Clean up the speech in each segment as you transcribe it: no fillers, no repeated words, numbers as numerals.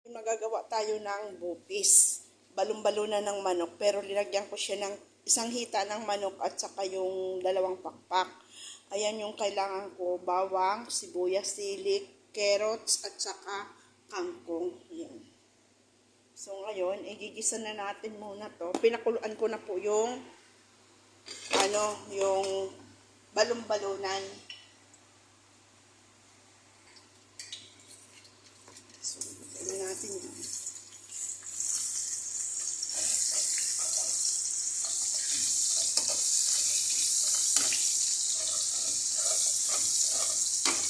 Magagawa tayo ng bupis, balon-balunan ng manok, pero linagyan ko siya ng isang hita ng manok at saka yung dalawang pakpak. Ayan yung kailangan ko, bawang, sibuyas, sili, carrots at saka kangkong. Ayan. So ngayon, igigisa na natin muna to. Pinakuluan ko na po yung yung balon-balunan. So, ito natin yan.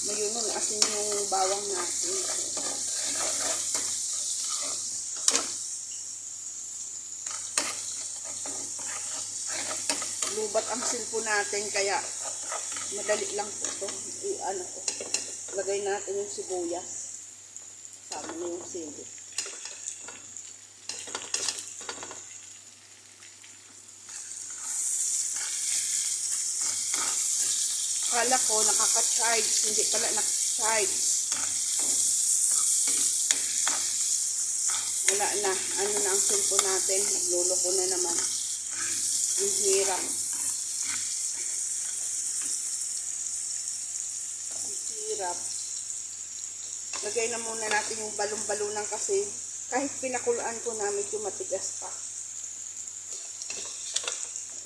Ngayon nun, asin yung bawang natin. Lubat ang silpo natin, kaya madali lang po ito. Lagay natin yung sibuyas. Sama na yung sili. Akala ko nakaka-charge, hindi pala nakaka-charge. Wala na, ano na ang cellphone natin, nagluloko na naman. Yung hirap. Ang hirap. Lagay na muna natin yung balon-balunan kasi kahit pinakuluan ko na medyo matigas pa.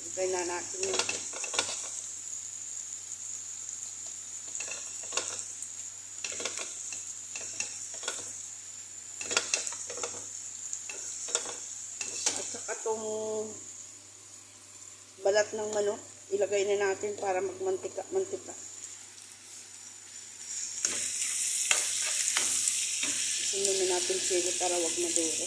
Lagay na natin yung itong balat ng manok, ilagay na natin para magmantika-mantika. Sunod na natin sili para wag maduro.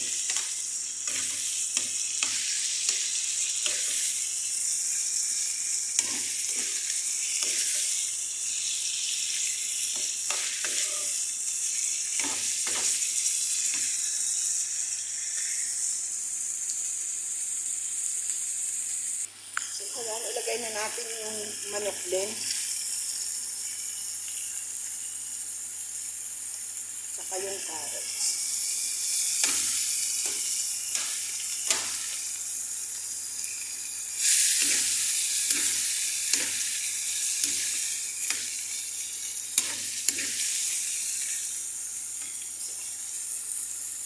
Ayan, ilagay na natin yung manok din. Saka yung carrots.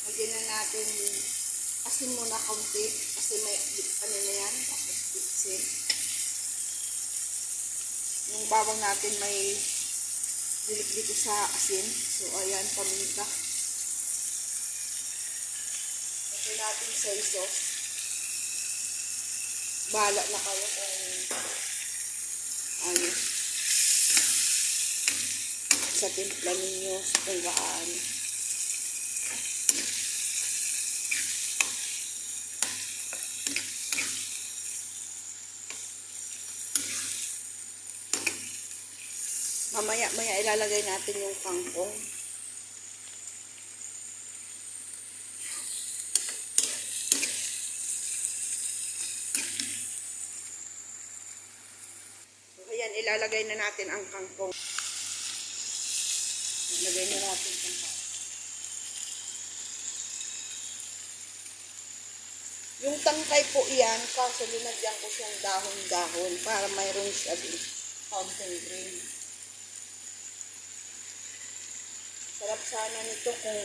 Lagyan na natin asin muna kaunti kasi may ano na yan, tapos bitsin. Yung bawang natin may dilig dito sa asin. So, ayan, paminta. Ito natin soy sauce. Bahala na kayo kung sa timpla ninyo, kung gaano. Mamaya ilalagay natin yung kangkong. So, ayan, ilalagay na natin ang kangkong. Ilagay na natin ang kangkong. Yung tangkay po iyan, kaso linagyan ko siyang dahon-dahon para mayroon siya din fountain green. Sarap sana nito kung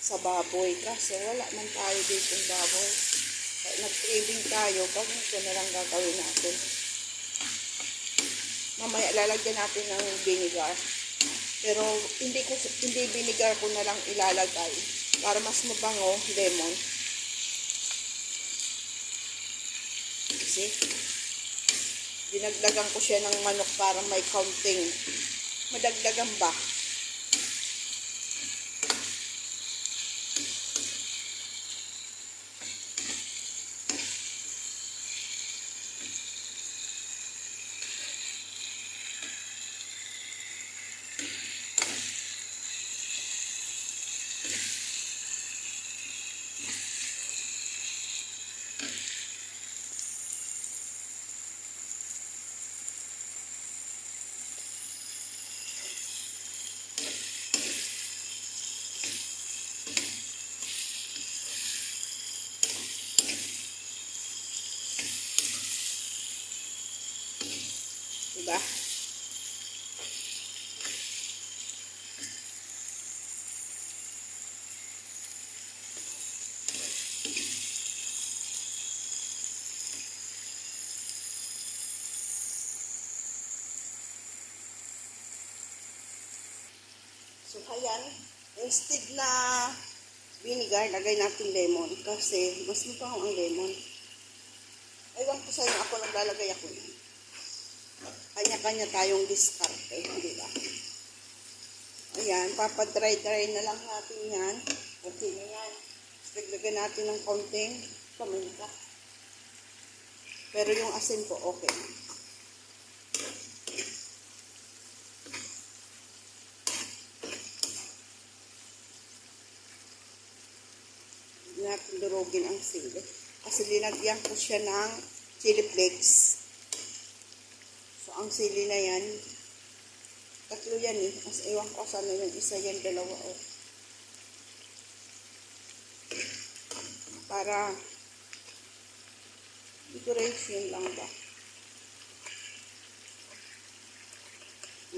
sa baboy. Kasi wala man tayo dito yung baboy. Nag-craving tayo, pag ito na lang gagawin natin. Mamaya lalagyan natin ng vinegar. Pero hindi vinegar ko na lang ilalagay para mas mabango, lemon. Kasi dinagdagan ko siya ng manok para may counting. Madagdagan ba? mangga. So, ayan, instead na vinegar, lagay natin lemon kasi mas mabango ang lemon. Ewan ko sa inyo, ako naglalagay ako yan. Kanya-kanya tayong diskarte, di ba? Ayan, papadry-dry na lang natin yan. Okay na yan. Laglagan natin ng konting paminta. Pero yung asin po, okay. Hindi natin durugin ang sili. Kasi linagyan ko siya ng chili flakes. So, ang sili na yan, tatlo yan eh. Mas ewan ko sana yung isa yan, dalawa oh. Para decoration lang ba?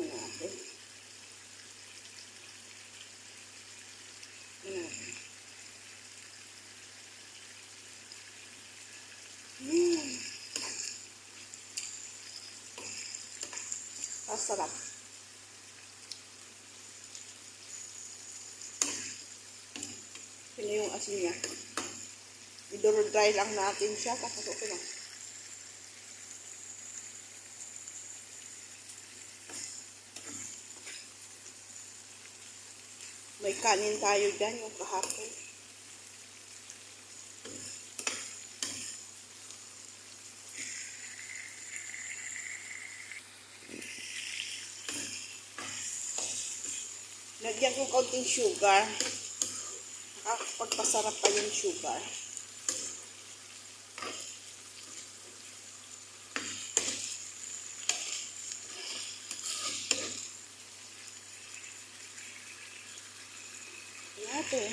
Manapin. Sarap. Yun yung asin niya. I-dry lang natin siya. Tapos okay lang. May kanin tayo dyan yung kahapon. Lagyan ko kaunting sugar. Pagpasarap pa yung sugar. Natin.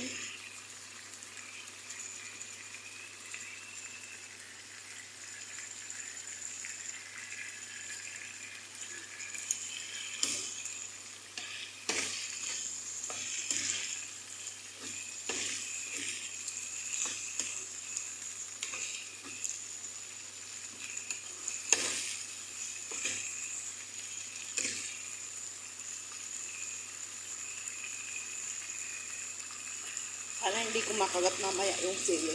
Sana hindi ko makagat mamaya yung sili.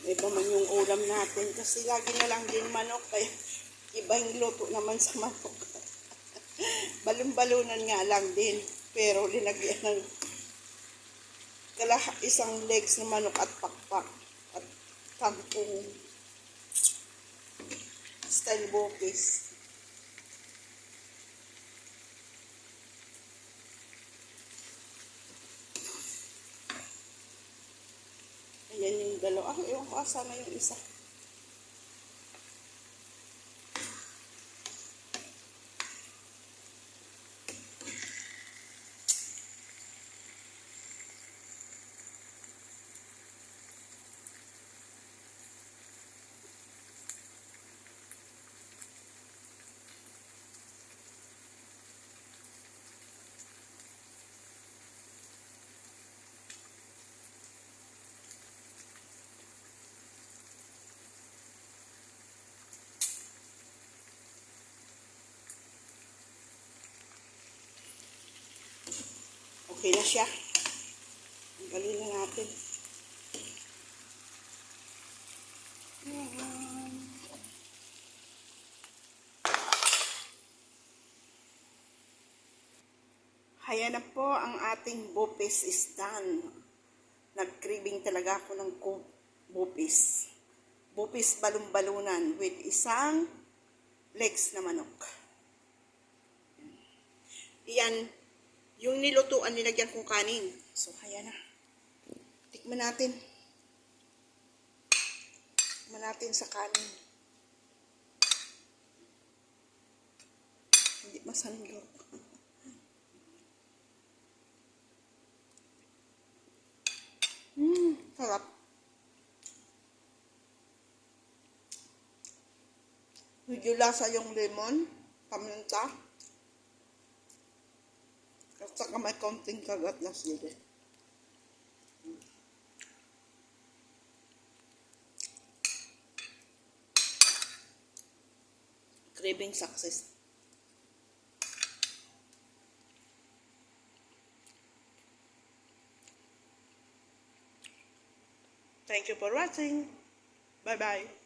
Iba man yung ulam natin kasi lagi na lang din manok kaya iba yung luto naman sa manok. Balon-balunan nga lang din pero linagyan ng isang legs ng manok at pakpak at kangkong style bopis. Ayan yung dalawa. Ewan ko asama yung isa. Okay na siya. Tanggalin na natin. Ayan na po ang ating bupis is done. Nag-craving talaga ako ng bupis. Bupis balon-balunan with isang legs na manok. Iyan, yung nilutuan, nilagyan kong kanin. So, ayan na. Tikman natin. Tikman natin sa kanin. Hindi masandok. Sarap. Medyo lasa yung lemon, paminta. At saka may konting kagat na sili. Craving success. Thank you for watching. Bye-bye.